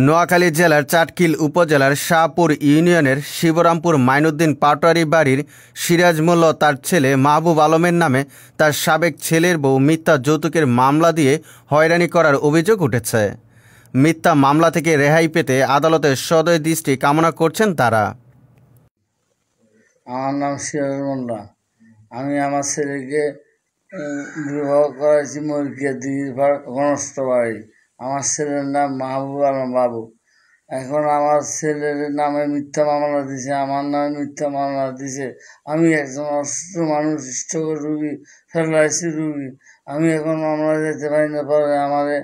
নোয়াখালী জেলার চাটখিল উপজেলার শাহপুর ইউনিয়নের শিবরামপুর মাইনুদ্দিন পাটোয়ারি বাড়ির সিরাজ মোল্লা তার ছেলে মাহবুব আলমের নামে তার সাবেক ছেলের বউ মিথ্যা যৌতুকের মামলা দিয়ে হয়রানি করার অভিযোগ উঠেছে। মিথ্যা মামলা থেকে রেহাই পেতে আদালতের সদয় দৃষ্টি কামনা করছেন তারা। আমার নাম সিরাজ মোল্লা। আমি আমার ছেলেকে বিবাহ করেছি মরিকিয়া দিঘির ঘনস্থ বাড়ি। আমার ছেলের নাম মাহবুব আলম বাবু। এখন আমার ছেলের নামে মিথ্যা মামলা দিছে, আমার নামে মিথ্যা মামলা দিছে। আমি একজন অসুস্থ মানুষ, স্ট্রোকের রুগী, প্যারালাইসিস রুগী। আমি এখন মামলা যেতে পারি না। পরে আমাদের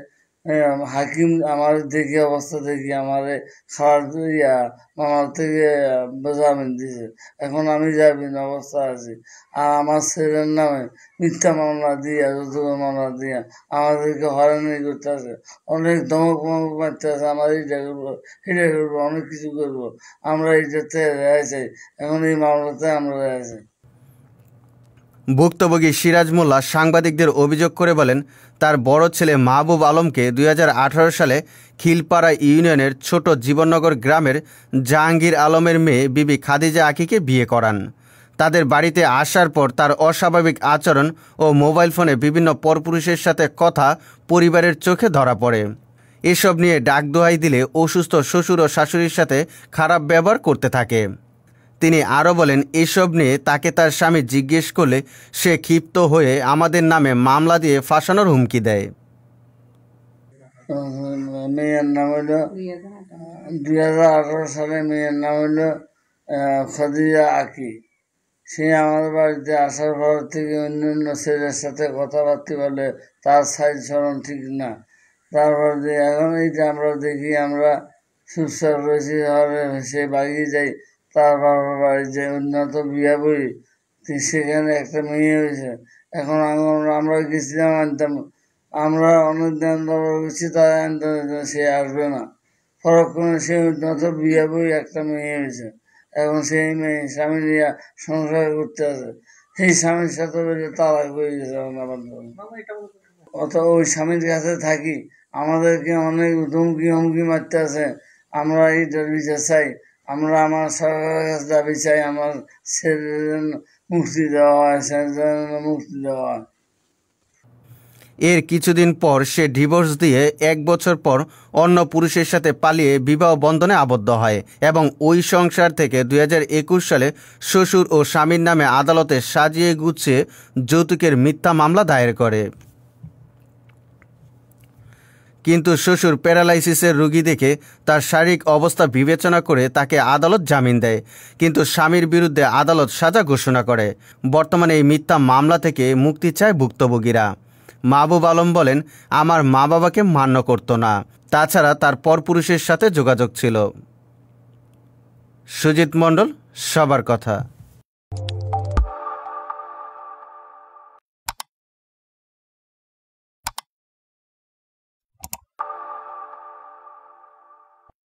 হাকিম আমার দেখি অবস্থা দেখি আমারে খাওয়ার মামার থেকে জামিন দিছে। এখন আমি জামিন অবস্থা আছি। আর আমার ছেলের নামে মিথ্যা মামলা দিয়া, যৌতুক মামলা দিয়া আমাদেরকে হয়রানি করতে আছে, অনেক ধমক মারতে আছে। আমার এইটা করবো, এটা করবো, অনেক কিছু করবো। আমরা এইটাতে রেহাই চাই। এখন এই মামলাতে আমরা রেহাই চাই। ভুক্তভোগী সিরাজ মোল্লা সাংবাদিকদের অভিযোগ করে বলেন, তার বড় ছেলে মাহবুব আলমকে 2018 সালে খিলপাড়া ইউনিয়নের ছোট জীবননগর গ্রামের জাহাঙ্গীর আলমের মেয়ে বিবি খাদিজা আকিকে বিয়ে করান। তাদের বাড়িতে আসার পর তার অস্বাভাবিক আচরণ ও মোবাইল ফোনে বিভিন্ন পরপুরুষের সাথে কথা পরিবারের চোখে ধরা পড়ে। এসব নিয়ে ডাকদোহাই দিলে অসুস্থ শ্বশুর ও শাশুড়ির সাথে খারাপ ব্যবহার করতে থাকে। তিনি আরও বলেন, এসব নিয়ে তাকে তার স্বামী জিজ্ঞেস করলে সে ক্ষিপ্ত হয়ে আমাদের নামে মামলা দিয়ে ফাঁসানোর হুমকি দেয়। মেয়ের নাম হইল 2018 সালে মেয়ের নাম হইল খাদিজা আকি। সে আমাদের বাড়িতে আসার পর থেকে অন্যান্য ছেলের সাথে কথাবার্তা বলে, তার সাইজ চরণ ঠিক না। তারপর এখন এইটা আমরা দেখি, আমরা চুপচাপ রয়েছি, সে বাগিয়ে যাই। তার বাবার বাড়ি যে উন্নত বিয়া বই, সেখানে একটা মেয়ে হয়েছে। এখন আমরা গেছিলাম আনতাম, আমরা অনেক দিন গেছি, তাই আনতে সে আসবে না। পরক্ষণে সে উন্নত বিয়া বই একটা মেয়ে হয়েছে। এখন সেই মেয়ে স্বামী নিয়ে সংসার করতে আছে। সেই স্বামীর সাথে বেশি তালাক হয়ে গেছে। অত ওই স্বামীর কাছে থাকি, আমাদেরকে অনেক হুমকি মারতে আছে। আমরা এইটার বিচার চাই। আমরা আমার সরকারের কাছে দাবি চাই, আমার ছেলের মুক্তি দেওয়া হয়, ছেলের মুক্তি দেওয়া হয়। এর কিছুদিন পর সে ডিভোর্স দিয়ে 1 বছর পর অন্য পুরুষের সাথে পালিয়ে বিবাহ বন্ধনে আবদ্ধ হয় এবং ওই সংসার থেকে 2021 সালে শ্বশুর ও স্বামীর নামে আদালতে সাজিয়ে গুছিয়ে যৌতুকের মিথ্যা মামলা দায়ের করে। কিন্তু শ্বশুর প্যারালাইসিসের রোগী দেখে তার শারীরিক অবস্থা বিবেচনা করে তাকে আদালত জামিন দেয়, কিন্তু স্বামীর বিরুদ্ধে আদালত সাজা ঘোষণা করে। বর্তমানে এই মিথ্যা মামলা থেকে মুক্তি চায় ভুক্তভোগীরা। মাহবুব আলম বলেন, আমার মা বাবাকে মান্য করত না, তাছাড়া তার পরপুরুষের সাথে যোগাযোগ ছিল। সুজিত মণ্ডল, সবার কথা।